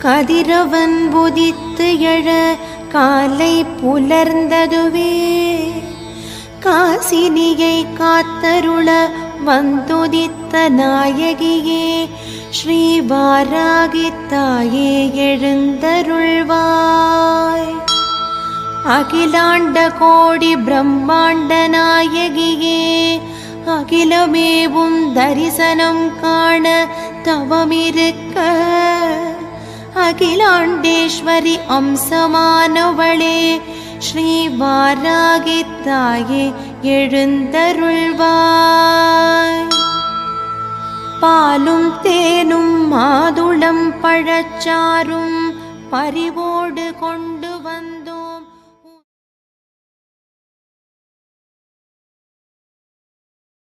கதிரவன் உதித்து எழ காலை புலர்ந்ததுவே காசினியை காத்தருள வந்துதித்த நாயகியே ஸ்ரீ வாராகி தாயே எழுந்தருள்வாய். அகிலாண்ட கோடி பிரம்மாண்ட நாயகியே அகிலமேவும் தரிசனம் காண தவமிருக்க அகிலாண்டேஸ்வரி அம்சமானவளே ஸ்ரீ வாராகி தாயே எழுந்தருள்வாய். பாலும் தேனும் மாதுளம் பழச்சாரும் பரிவோ